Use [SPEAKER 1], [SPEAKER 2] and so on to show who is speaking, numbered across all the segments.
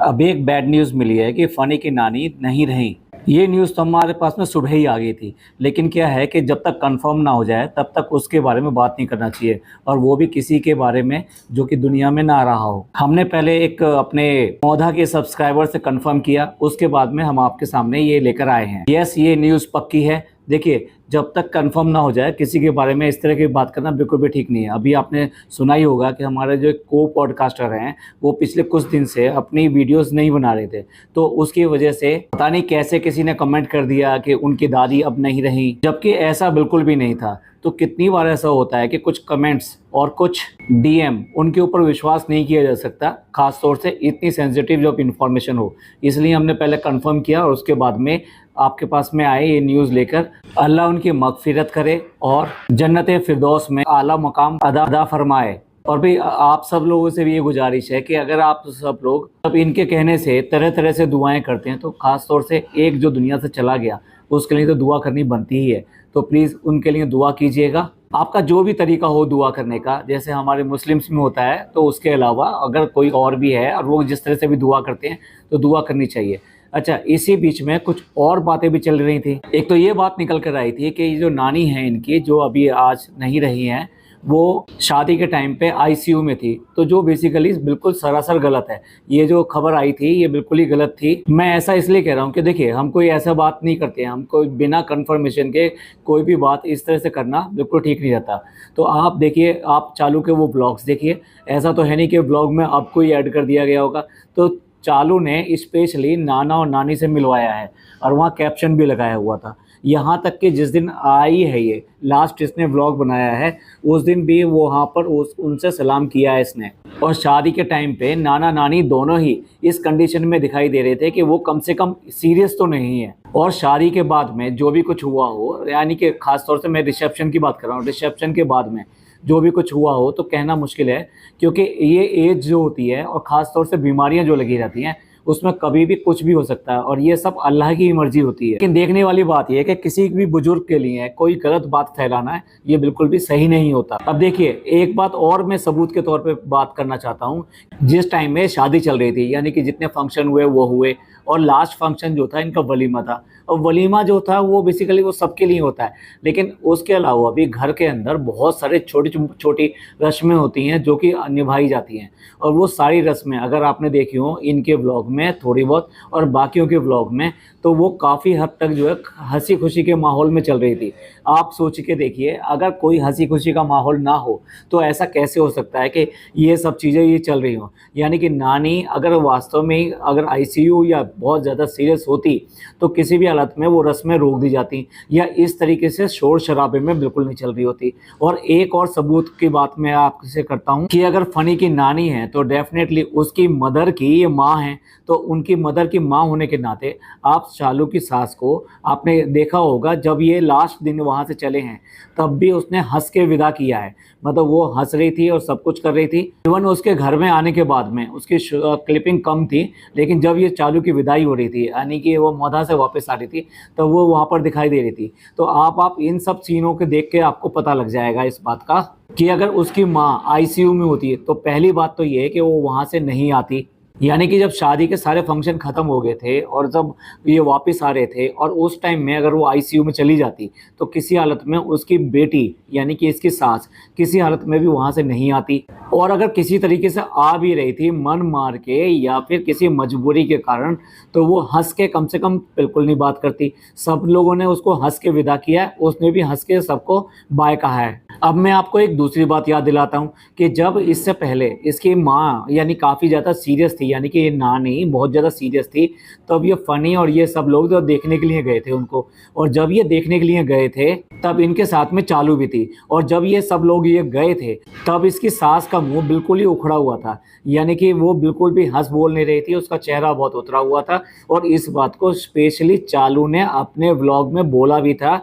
[SPEAKER 1] अब एक bad news मिली है कि फ़नी की नानी नहीं रहीं। ये न्यूज़ तो हमारे पास में सुबह ही आ गई थी। लेकिन क्या है कि जब तक कंफ़र्म ना हो जाए तब तक उसके बारे में बात नहीं करना चाहिए, और वो भी किसी के बारे में जो कि दुनिया में ना रहा हो। हमने पहले एक अपने पौधा के सब्सक्राइबर से कंफ़र्म किया, उसके बाद में हम आपके सामने ये लेकर आए हैं। यस, ये न्यूज़ पक्की है। देखिए, जब तक कंफर्म ना हो जाए किसी के बारे में इस तरह की बात करना बिल्कुल भी ठीक नहीं है। अभी आपने सुना ही होगा कि हमारे जो को पॉडकास्टर हैं, वो पिछले कुछ दिन से अपनी वीडियोस नहीं बना रहे थे, तो उसकी वजह से पता नहीं कैसे किसी ने कमेंट कर दिया कि उनकी दादी अब नहीं रही, जबकि ऐसा बिल्कुल भी नहीं था। तो कितनी बार ऐसा होता है कि कुछ कमेंट्स और कुछ डीएम, उनके ऊपर विश्वास नहीं किया जा सकता, खास तौर से इतनी सेंसिटिव जब इन्फॉर्मेशन हो। इसलिए हमने पहले कंफर्म किया और उसके बाद में आपके पास में आए ये न्यूज़ लेकर। अल्लाह उनकी मगफिरत करे और जन्नत फिरदौस में आला मकाम अदा फरमाए। और भी आप सब लोगों से भी ये गुजारिश है कि अगर आप सब लोग अब इनके कहने से तरह तरह से दुआएं करते हैं, तो ख़ास तौर से एक जो दुनिया से चला गया उसके लिए तो दुआ करनी बनती ही है। तो प्लीज़ उनके लिए दुआ कीजिएगा। आपका जो भी तरीका हो दुआ करने का, जैसे हमारे मुस्लिम्स में होता है, तो उसके अलावा अगर कोई और भी है और वो जिस तरह से भी दुआ करते हैं तो दुआ करनी चाहिए। अच्छा, इसी बीच में कुछ और बातें भी चल रही थी। एक तो ये बात निकल कर आई थी कि ये जो नानी है इनकी, जो अभी आज नहीं रही हैं, वो शादी के टाइम पे आईसीयू में थी, तो जो बेसिकली बिल्कुल सरासर गलत है। ये जो खबर आई थी ये बिल्कुल ही गलत थी। मैं ऐसा इसलिए कह रहा हूँ कि देखिए, हम कोई ऐसा बात नहीं करते हैं, हम कोई बिना कंफर्मेशन के कोई भी बात इस तरह से करना बिल्कुल ठीक नहीं रहता। तो आप देखिए, आप चालू के वो ब्लॉग्स देखिए, ऐसा तो है नहीं कि ब्लॉग में आपको ही ऐड कर दिया गया होगा। तो चालू ने स्पेशली नाना और नानी से मिलवाया है और वहाँ कैप्शन भी लगाया हुआ था। यहाँ तक कि जिस दिन आई है ये लास्ट इसने व्लॉग बनाया है, उस दिन भी वो वहाँ पर उनसे सलाम किया है इसने। और शादी के टाइम पे नाना नानी दोनों ही इस कंडीशन में दिखाई दे रहे थे कि वो कम से कम सीरियस तो नहीं है। और शादी के बाद में जो भी कुछ हुआ हो, यानी कि खास तौर से मैं रिसेप्शन की बात कर रहा हूँ, रिसेप्शन के बाद में जो भी कुछ हुआ हो तो कहना मुश्किल है, क्योंकि ये एज जो होती है और ख़ास तौर से बीमारियां जो लगी रहती हैं, उसमें कभी भी कुछ भी हो सकता है और ये सब अल्लाह की मर्जी होती है। लेकिन देखने वाली बात यह है कि किसी भी बुजुर्ग के लिए कोई गलत बात फैलाना है, ये बिल्कुल भी सही नहीं होता। अब देखिए, एक बात और मैं सबूत के तौर पे बात करना चाहता हूँ। जिस टाइम में शादी चल रही थी, यानी कि जितने फंक्शन हुए वो हुए, और लास्ट फंक्शन जो था इनका वलीमा था, और वलीमा जो था वो बेसिकली वो सबके लिए होता है। लेकिन उसके अलावा भी घर के अंदर बहुत सारे छोटी छोटी रस्में होती हैं जो कि निभाई जाती हैं, और वो सारी रस्में अगर आपने देखी हो इनके व्लॉग में थोड़ी बहुत और बाकियों के व्लॉग में, तो वो काफ़ी हद तक जो है हंसी खुशी के माहौल में चल रही थी। आप सोच के देखिए, अगर कोई हंसी खुशी का माहौल ना हो तो ऐसा कैसे हो सकता है कि ये सब चीज़ें ये चल रही हों। यानी कि नानी अगर वास्तव में ही अगर आईसीयू या बहुत ज़्यादा सीरियस होती तो किसी भी हालत में वो रस्में रोक दी जाती, या इस तरीके से शोर शराबे में बिल्कुल नहीं चल रही होती। और एक और सबूत की बात मैं आपसे करता हूँ कि अगर फ़नी की नानी है तो डेफिनेटली उसकी मदर की ये माँ है, तो उनकी मदर की माँ होने के नाते आप शालू की सास को आपने देखा होगा, जब ये लास्ट दिन वहाँ से चले हैं तब भी उसने हंस के विदा किया है। मतलब वो हंस रही थी और सब कुछ कर रही थी। इवन उसके घर में आने के बाद में उसकी क्लिपिंग कम थी, लेकिन जब ये चालू की विदाई हो रही थी, यानी कि वो मौधा से वापस आ रही थी, तो वो वहाँ पर दिखाई दे रही थी। तो आप इन सब सीनों के देख के आपको पता लग जाएगा इस बात का कि अगर उसकी माँ आईसीयू में होती है तो पहली बात तो ये है कि वो वहाँ से नहीं आती। यानी कि जब शादी के सारे फंक्शन ख़त्म हो गए थे और जब ये वापस आ रहे थे, और उस टाइम में अगर वो आईसीयू में चली जाती तो किसी हालत में उसकी बेटी यानी कि इसकी सास किसी हालत में भी वहाँ से नहीं आती। और अगर किसी तरीके से आ भी रही थी मन मार के या फिर किसी मजबूरी के कारण, तो वो हंस के कम से कम बिल्कुल नहीं बात करती। सब लोगों ने उसको हंस के विदा किया है, उसने भी हंस के सबको बाय कहा है। अब मैं आपको एक दूसरी बात याद दिलाता हूँ कि जब इससे पहले इसकी माँ यानी काफ़ी ज़्यादा सीरियस थी, यानी कि ये नानी बहुत ज़्यादा सीरियस थी, तब ये फ़नी और ये सब लोग जो देखने के लिए गए थे उनको, और जब ये देखने के लिए गए थे तब इनके साथ में चालू भी थी, और जब ये सब लोग ये गए थे तब इसकी सास का मुंह बिल्कुल ही उखड़ा हुआ था। यानी कि वो बिल्कुल भी हंस बोल नहीं रही थी, उसका चेहरा बहुत उतरा हुआ था। और इस बात को स्पेशली चालू ने अपने व्लॉग में बोला भी था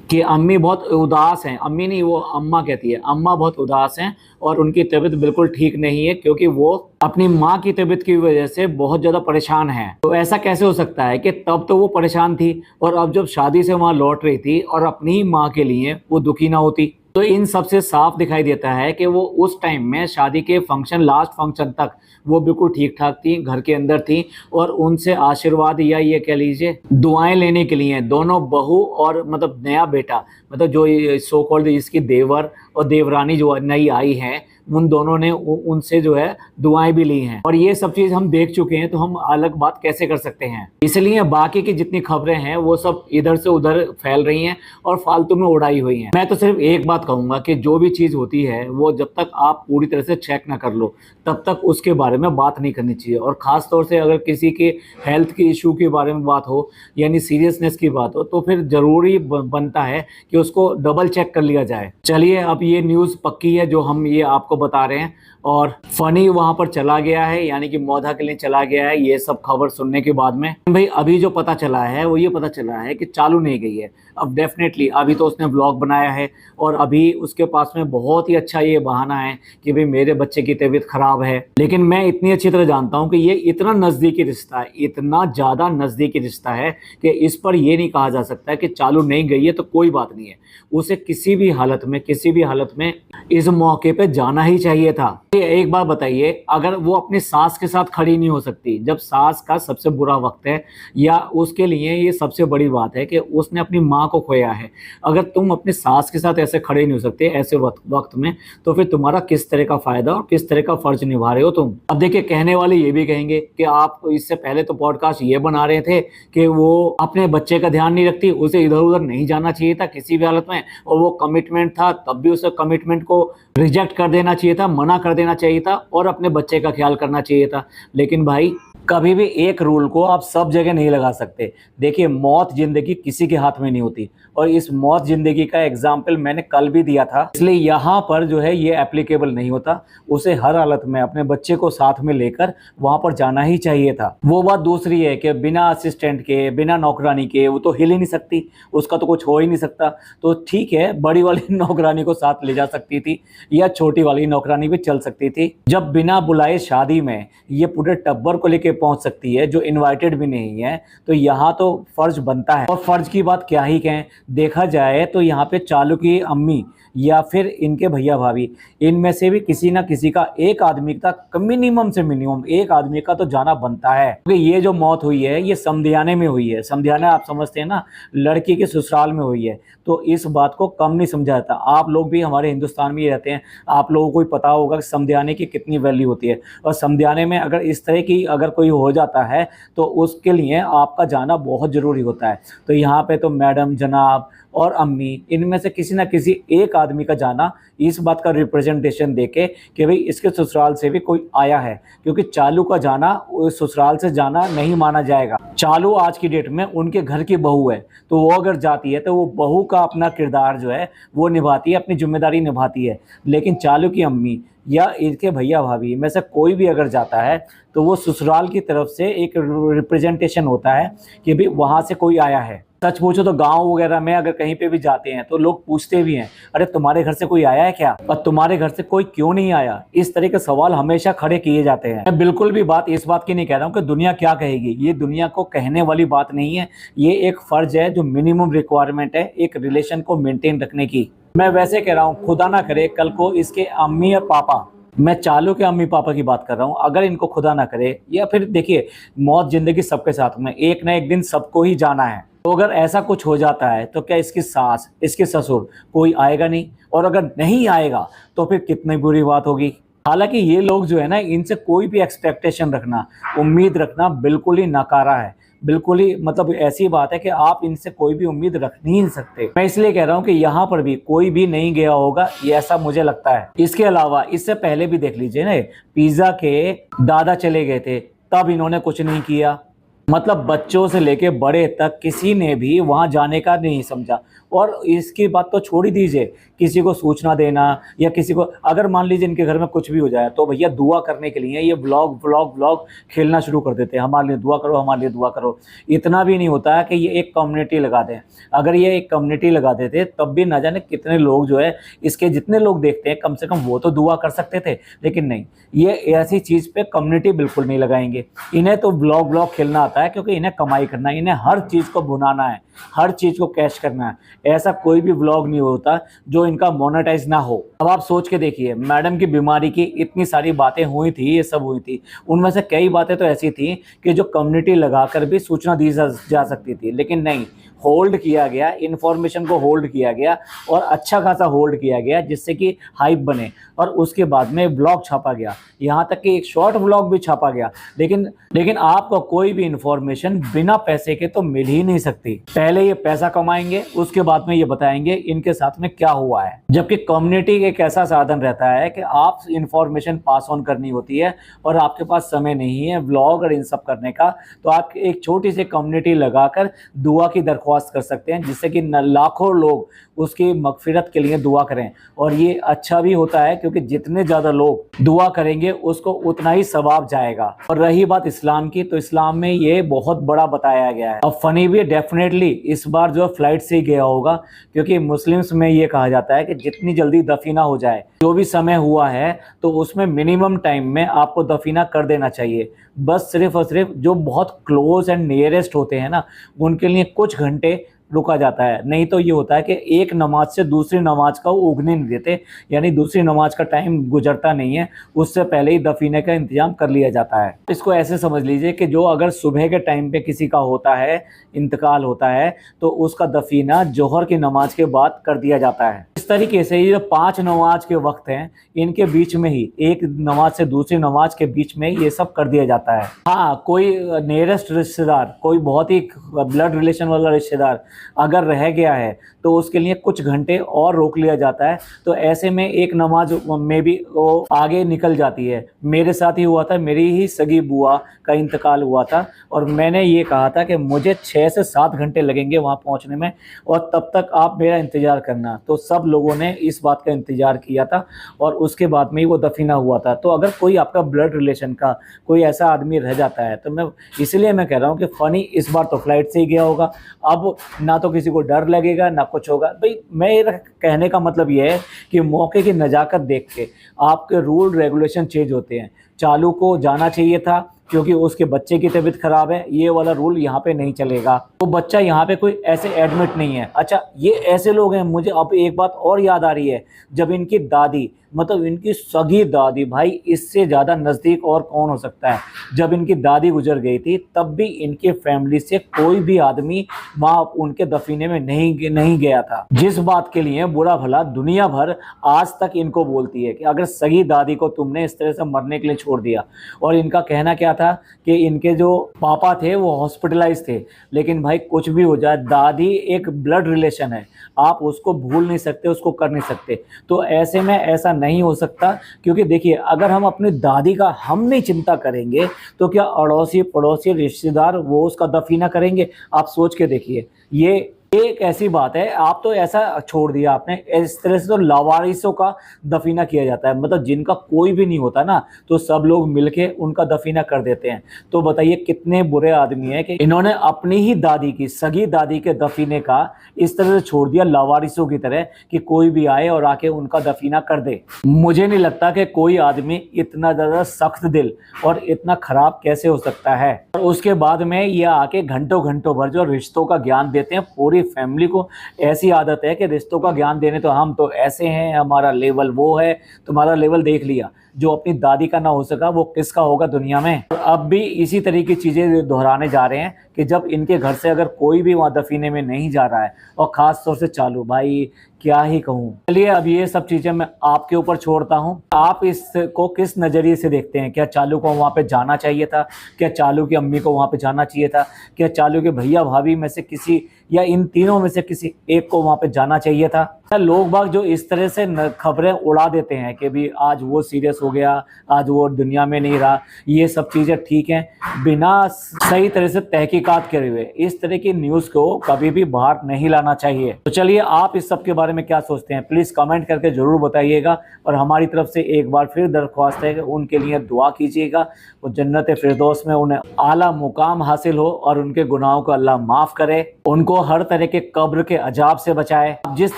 [SPEAKER 1] कि अम्मी बहुत उदास हैं, अम्मी नहीं वो अम्मा कहती है, अम्मा बहुत उदास हैं और उनकी तबीयत बिल्कुल ठीक नहीं है, क्योंकि वो अपनी माँ की तबीयत की वजह से बहुत ज़्यादा परेशान हैं। तो ऐसा कैसे हो सकता है कि तब तो वो परेशान थी और अब जब शादी से वहाँ लौट रही थी और अपनी ही माँ के लिए वो दुखी ना होती। तो इन सबसे साफ दिखाई देता है कि वो उस टाइम में शादी के फंक्शन, लास्ट फंक्शन तक वो बिल्कुल ठीक ठाक थी, घर के अंदर थी और उनसे आशीर्वाद या ये कह लीजिए दुआएं लेने के लिए दोनों बहू और मतलब नया बेटा, मतलब जो सो कॉल्ड इसकी देवर और देवरानी जो नई आई है, उन दोनों ने उनसे जो है दुआएं भी ली हैं। और ये सब चीज़ हम देख चुके हैं, तो हम अलग बात कैसे कर सकते हैं। इसलिए बाकी की जितनी खबरें हैं वो सब इधर से उधर फैल रही हैं और फालतू में उड़ाई हुई हैं। मैं तो सिर्फ एक बात कहूँगा कि जो भी चीज़ होती है वो जब तक आप पूरी तरह से चेक ना कर लो तब तक उसके बारे में बात नहीं करनी चाहिए। और ख़ास तौर से अगर किसी के हेल्थ के इशू के बारे में बात हो, यानी सीरियसनेस की बात हो, तो फिर ज़रूरी बनता है कि उसको डबल चेक कर लिया जाए। चलिए, अब ये न्यूज़ पक्की है जो हम ये आपको बता रहे हैं। और फनी वहां पर चला गया है, यानी कि मौधा के लिए चला गया है ये सब खबर सुनने के बाद में। भाई अभी जो पता चला है वो ये पता चला है कि चालू नहीं गई है। अब डेफिनेटली अभी तो उसने व्लॉग बनाया है और अभी उसके पास में बहुत ही अच्छा ये बहाना है कि भाई मेरे बच्चे की तबीयत खराब है। लेकिन मैं इतनी अच्छी तरह जानता हूँ कि ये इतना नज़दीकी रिश्ता है, इतना ज़्यादा नज़दीकी रिश्ता है कि इस पर ये नहीं कहा जा सकता है कि चालू नहीं गई है तो कोई बात नहीं है। उसे किसी भी हालत में इस मौके पे जाना ही चाहिए था। एक बात बताइए, अगर वो अपनी सास के साथ खड़ी नहीं हो सकती जब सास का सबसे बुरा वक्त है, या उसके लिए ये सबसे बड़ी बात है कि उसने अपनी माँ को खोया है, अगर तुम अपनी सास के साथ ऐसे खड़े नहीं हो सकते ऐसे वक्त में, तो फिर तुम्हारा किस तरह का फायदा और किस तरह का फर्ज निभा रहे हो तुम। अब देखिए, कहने वाले ये भी कहेंगे कि आप इससे पहले तो पॉडकास्ट ये बना रहे थे कि वो अपने बच्चे का ध्यान नहीं रखती, उसे इधर उधर नहीं जाना चाहिए था किसी भी हालत में, और वो कमिटमेंट था तब भी उसे कमिटमेंट को रिजेक्ट कर देना चाहिए था, मना कर देना चाहिए था और अपने बच्चे का ख्याल करना चाहिए था। लेकिन भाई कभी भी एक रूल को आप सब जगह नहीं लगा सकते। देखिए, मौत जिंदगी किसी के हाथ में नहीं होती और इस मौत जिंदगी का एग्जाम्पल मैंने कल भी दिया था, इसलिए यहाँ पर जो है ये एप्लीकेबल नहीं होता। उसे हर हालत में अपने बच्चे को साथ में लेकर वहां पर जाना ही चाहिए था। वो बात दूसरी है कि बिना असिस्टेंट के, बिना नौकरानी के वो तो हिल ही नहीं सकती, उसका तो कुछ हो ही नहीं सकता। तो ठीक है, बड़ी वाली नौकरानी को साथ ले जा सकती थी या छोटी वाली नौकरानी भी चल सकती थी। जब बिना बुलाए शादी में ये पूरे टब्बर को लेके पहुंच सकती है जो इनवाइटेड भी नहीं है, तो यहाँ तो फर्ज बनता है। और फर्ज की बात क्या ही कहें, देखा जाए तो यहाँ पे चालू की अम्मी या फिर इनके भैया भाभी, इनमें से भी किसी ना किसी का, एक आदमी का मिनिमम से मिनिमम एक आदमी का तो जाना बनता है। क्योंकि ये जो मौत हुई है ये समधियाने में हुई है। समधियाना आप समझते हैं ना, लड़की के ससुराल में हुई है। तो इस बात को कम नहीं समझा जाता। आप लोग भी हमारे हिंदुस्तान में ही रहते हैं, आप लोगों को ही पता होगा कि समधियाने की कितनी वैल्यू होती है। और समधियाने में अगर इस तरह की अगर कोई हो जाता है तो उसके लिए आपका जाना बहुत ज़रूरी होता है। तो यहाँ पे तो मैडम, जनाब और अम्मी, इनमें से किसी ना किसी एक आदमी का जाना इस बात का रिप्रेजेंटेशन देके कि भाई इसके ससुराल से भी कोई आया है, क्योंकि चालू का जाना ससुराल से जाना नहीं माना जाएगा। चालू आज की डेट में उनके घर की बहू है, तो वो अगर जाती है तो वो बहू का अपना किरदार जो है वो निभाती है, अपनी जिम्मेदारी निभाती है। लेकिन चालू की अम्मी या इनके भैया भाभी में से कोई भी अगर जाता है तो वो ससुराल की तरफ से एक रिप्रेजेंटेशन होता है कि भाई वहाँ से कोई आया है। सच पूछो तो गांव वगैरह में अगर कहीं पे भी जाते हैं तो लोग पूछते भी हैं, अरे तुम्हारे घर से कोई आया है क्या, और तुम्हारे घर से कोई क्यों नहीं आया। इस तरह के सवाल हमेशा खड़े किए जाते हैं। मैं बिल्कुल भी बात इस बात की नहीं कह रहा हूँ कि दुनिया क्या कहेगी, ये दुनिया को कहने वाली बात नहीं है। ये एक फर्ज है जो मिनिमम रिक्वायरमेंट है एक रिलेशन को मेंटेन रखने की। मैं वैसे कह रहा हूँ, खुदा ना करे कल को इसके अम्मी और पापा, मैं चालू के अम्मी पापा की बात कर रहा हूँ, अगर इनको खुदा ना करे, या फिर देखिए मौत जिंदगी सबके साथ में, एक ना एक दिन सबको ही जाना है। तो अगर ऐसा कुछ हो जाता है तो क्या इसकी सास, इसके ससुर, कोई आएगा नहीं? और अगर नहीं आएगा तो फिर कितनी बुरी बात होगी। हालांकि ये लोग जो है ना, इनसे कोई भी एक्सपेक्टेशन रखना, उम्मीद रखना बिल्कुल ही नकारा है। बिल्कुल ही मतलब ऐसी बात है कि आप इनसे कोई भी उम्मीद रख नहीं सकते। मैं इसलिए कह रहा हूँ कि यहाँ पर भी कोई भी नहीं गया होगा, ये ऐसा मुझे लगता है। इसके अलावा इससे पहले भी देख लीजिए ना, पिज्जा के दादा चले गए थे तब इन्होंने कुछ नहीं किया। मतलब बच्चों से लेके बड़े तक किसी ने भी वहाँ जाने का नहीं समझा। और इसकी बात तो छोड़ ही दीजिए, किसी को सूचना देना या किसी को, अगर मान लीजिए इनके घर में कुछ भी हो जाए तो भैया दुआ करने के लिए ये व्लॉग खेलना शुरू कर देते हैं, हमारे लिए दुआ करो, हमारे लिए दुआ करो। इतना भी नहीं होता है कि ये एक कम्युनिटी लगा दें। अगर ये एक कम्युनिटी लगा देते तब भी ना जाने कितने लोग जो है, इसके जितने लोग देखते हैं कम से कम वो तो दुआ कर सकते थे। लेकिन नहीं, ये ऐसी चीज़ पे कम्युनिटी बिल्कुल नहीं लगाएंगे। इन्हें तो व्लॉग खेलना आता है, क्योंकि इन्हें कमाई करना है, इन्हें हर चीज़ को भुनाना है, हर चीज़ को कैश करना है। ऐसा कोई भी व्लॉग नहीं होता जो इनका मोनेटाइज ना हो। अब आप सोच के देखिए, मैडम की बीमारी की इतनी सारी बातें हुई थी, ये सब हुई थी, उनमें से कई बातें तो ऐसी थी कि जो कम्युनिटी लगाकर भी सूचना दी जा सकती थी, लेकिन नहीं, होल्ड किया गया, इन्फॉर्मेशन को होल्ड किया गया और अच्छा खासा होल्ड किया गया जिससे कि हाइप बने, और उसके बाद में ब्लॉग छापा गया, यहाँ तक कि एक शॉर्ट ब्लॉग भी छापा गया। लेकिन आपको कोई भी इंफॉर्मेशन बिना पैसे के तो मिल ही नहीं सकती। पहले ये पैसा कमाएंगे, उसके बाद में ये बताएंगे इनके साथ में क्या हुआ है। जबकि कम्युनिटी एक ऐसा साधन रहता है कि आप इंफॉर्मेशन पास ऑन करनी होती है और आपके पास समय नहीं है व्लॉग और इन सब करने का, तो आप एक छोटी सी कम्युनिटी लगाकर दुआ की दरख्वास्त कर सकते हैं, जिससे कि लाखों लोग उसकी मगफिरत के लिए दुआ करें। और ये अच्छा भी होता है क्योंकि जितने ज़्यादा लोग दुआ करेंगे उसको उतना ही सवाब जाएगा। और रही बात इस्लाम की, तो इस्लाम में ये बहुत बड़ा बताया गया है। अब फनी भी डेफिनेटली इस बार जो फ्लाइट से ही गया होगा, क्योंकि मुस्लिम्स में ये कहा जाता है कि जितनी जल्दी दफीना हो जाए, जो भी समय हुआ है तो उसमें मिनिमम टाइम में आपको दफीना कर देना चाहिए। बस सिर्फ और सिर्फ जो बहुत क्लोज एंड नियरेस्ट होते हैं ना, उनके लिए कुछ घंटे रुका जाता है। नहीं तो ये होता है कि एक नमाज से दूसरी नमाज का वो उगने नहीं देते, यानी दूसरी नमाज का टाइम गुजरता नहीं है, उससे पहले ही दफीने का इंतजाम कर लिया जाता है। इसको ऐसे समझ लीजिए कि जो अगर सुबह के टाइम पे किसी का होता है, इंतकाल होता है, तो उसका दफीना जोहर की नमाज के बाद कर दिया जाता है। इस तरीके से ये 5 नमाज के वक्त हैं, इनके बीच में ही, एक नमाज से दूसरी नमाज के बीच में ये सब कर दिया जाता है। हाँ, कोई नियरेस्ट रिश्तेदार, कोई बहुत ही ब्लड रिलेशन वाला रिश्तेदार अगर रह गया है तो उसके लिए कुछ घंटे और रोक लिया जाता है। तो ऐसे में एक नमाज में भी वो आगे निकल जाती है। मेरे साथ ही हुआ था, मेरी ही सगी बुआ का इंतकाल हुआ था और मैंने ये कहा था कि मुझे 6 से 7 घंटे लगेंगे वहाँ पहुँचने में और तब तक आप मेरा इंतज़ार करना। तो सब लोगों ने इस बात का इंतज़ार किया था और उसके बाद में ही वो दफीना हुआ था। तो अगर कोई आपका ब्लड रिलेशन का कोई ऐसा आदमी रह जाता है, तो मैं इसलिए मैं कह रहा हूँ कि फ़नी इस बार तो फ्लाइट से ही गया होगा। अब ना तो किसी को डर लगेगा ना कुछ होगा। भाई मेरा कहने का मतलब ये है कि मौके की नज़ाकत देख के आपके रूल रेगुलेशन चेंज होते हैं। चालू को जाना चाहिए था क्योंकि उसके बच्चे की तबीयत खराब है, ये वाला रूल यहाँ पे नहीं चलेगा। तो बच्चा यहाँ पे कोई ऐसे एडमिट नहीं है। अच्छा, ये ऐसे लोग हैं, मुझे अब एक बात और याद आ रही है, जब इनकी दादी, मतलब इनकी सगी दादी, भाई इससे ज़्यादा नज़दीक और कौन हो सकता है, जब इनकी दादी गुजर गई थी तब भी इनके फैमिली से कोई भी आदमी वहाँ उनके दफीने में नहीं गया था। जिस बात के लिए बुरा भला दुनिया भर आज तक इनको बोलती है कि अगर सगी दादी को तुमने इस तरह से मरने के लिए छोड़ दिया। और इनका कहना क्या था कि इनके जो पापा थे वो हॉस्पिटलाइज थे, लेकिन भाई कुछ भी हो जाए, दादी एक ब्लड रिलेशन है, आप उसको भूल नहीं सकते, उसको कर नहीं सकते। तो ऐसे में ऐसा नहीं हो सकता, क्योंकि देखिए अगर हम अपनी दादी का हम नहीं चिंता करेंगे तो क्या अड़ोसी पड़ोसी रिश्तेदार वो उसका दफीना करेंगे? आप सोच के देखिए, ये एक ऐसी बात है। आप तो ऐसा छोड़ दिया आपने, इस तरह से तो लावारिसों का दफीना किया जाता है, मतलब जिनका कोई भी नहीं होता ना, तो सब लोग मिलके उनका दफीना कर देते हैं। तो बताइए कितने बुरे आदमी हैं कि इन्होंने अपनी ही दादी की, सगी दादी के दफीने का इस तरह से छोड़ दिया लावारिसों की तरह कि कोई भी आए और आके उनका दफीना कर दे। मुझे नहीं लगता कि कोई आदमी इतना ज़्यादा सख्त दिल और इतना खराब कैसे हो सकता है। और उसके बाद में ये आके घंटों घंटों भर जो रिश्तों का ज्ञान देते हैं पूरी फैमिली को। ऐसी आदत है कि रिश्तों का ज्ञान देने तो हम तो ऐसे हैं, हमारा लेवल वो है, तुम्हारा लेवल देख लिया। जो अपनी दादी का ना हो सका वो किसका होगा दुनिया में। और अब भी इसी तरह की चीज़ें दोहराने जा रहे हैं कि जब इनके घर से अगर कोई भी वहाँ दफीने में नहीं जा रहा है, और ख़ास तौर से चालू, भाई क्या ही कहूँ। चलिए अब ये सब चीज़ें मैं आपके ऊपर छोड़ता हूँ, आप इसको किस नज़रिए से देखते हैं? क्या चालू को वहाँ पे जाना चाहिए था? क्या चालू की अम्मी को वहाँ पे जाना चाहिए था? क्या चालू के भैया भाभी में से किसी या इन तीनों में से किसी एक को वहाँ पे जाना चाहिए था? लोग बाग जो इस तरह से खबरें उड़ा देते हैं कि भी आज वो सीरियस हो गया, आज वो दुनिया में नहीं रहा, ये सब चीज़ें ठीक हैं, बिना सही तरह से तहकीकात करे हुए इस तरह की न्यूज़ को कभी भी बाहर नहीं लाना चाहिए। तो चलिए आप इस सब के बारे में क्या सोचते हैं, प्लीज़ कमेंट करके ज़रूर बताइएगा। और हमारी तरफ से एक बार फिर दरख्वास्त है कि उनके लिए दुआ कीजिएगा, वो जन्नत फिरदौस में उन्हें आला मुकाम हासिल हो और उनके गुनाहों को अल्लाह माफ़ करे, उनको हर तरह के कब्र के अजाब से बचाए। जिस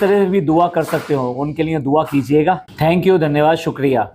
[SPEAKER 1] तरह से भी दुआ कर सकते हो उनके लिए दुआ कीजिएगा। थैंक यू, धन्यवाद, शुक्रिया।